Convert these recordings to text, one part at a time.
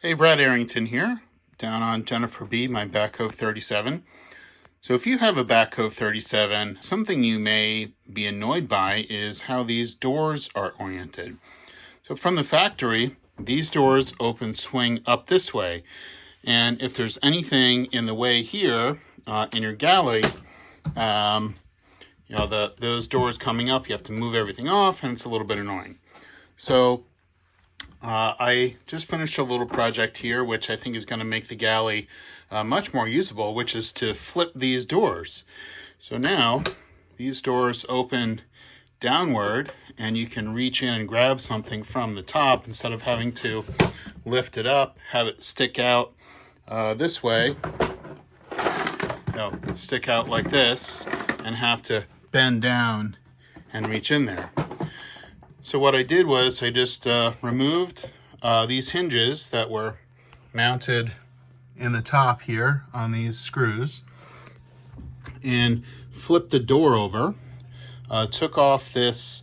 Hey, Brad Arrington here, down on Jennifer B, my Back Cove 37. So if you have a Back Cove 37, something you may be annoyed by is how these doors are oriented. So from the factory, these doors swing up this way. And if there's anything in the way here in your galley, those doors coming up, you have to move everything off, and it's a little bit annoying. So I just finished a little project here, which I think is going to make the galley much more usable, which is to flip these doors. So now these doors open downward, and you can reach in and grab something from the top instead of having to lift it up, have it stick out this way, stick out like this, and have to bend down and reach in there. So what I did was I just removed these hinges that were mounted in the top here on these screws and flipped the door over, took off this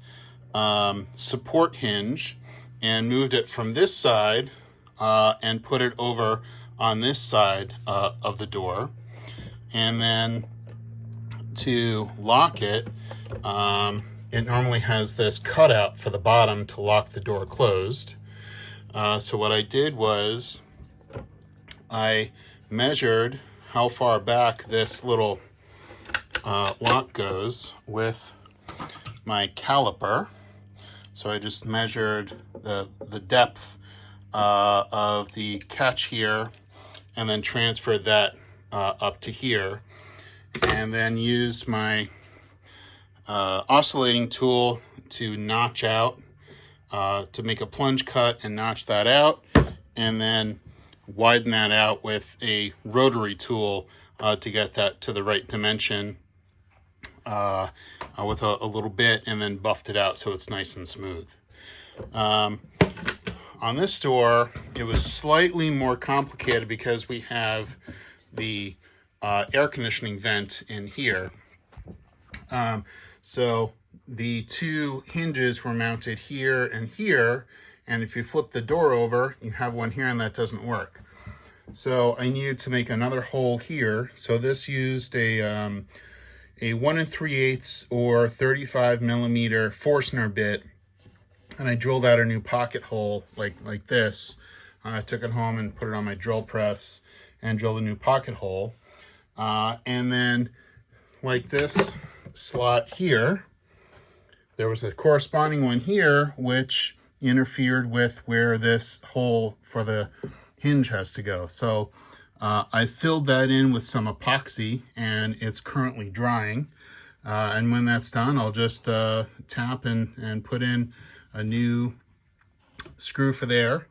support hinge and moved it from this side and put it over on this side of the door. And then to lock it, it normally has this cutout for the bottom to lock the door closed. So what I did was I measured how far back this little lock goes with my caliper. So I just measured the depth of the catch here and then transferred that up to here, and then used my oscillating tool to notch out, to make a plunge cut and notch that out, and then widen that out with a rotary tool to get that to the right dimension with a little bit, and then buffed it out so it's nice and smooth. On this door, it was slightly more complicated because we have the air conditioning vent in here. So the two hinges were mounted here, and if you flip the door over, you have one here, and that doesn't work. So I needed to make another hole here. So this used a 1 3/8 or 35 millimeter Forstner bit, and I drilled out a new pocket hole like this. I took it home and put it on my drill press and drilled a new pocket hole. And then like this slot here, there was a corresponding one here which interfered with where this hole for the hinge has to go. So I filled that in with some epoxy, and it's currently drying. And when that's done, I'll just tap and put in a new screw for there.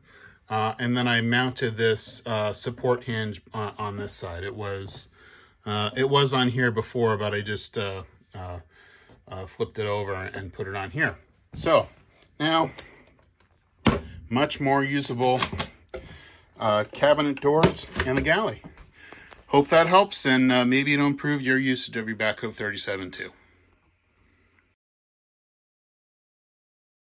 And then I mounted this support hinge on this side. It was on here before, but I just flipped it over and put it on here. So now, much more usable cabinet doors in the galley. Hope that helps, and maybe it'll improve your usage of your Back Cove 37 too.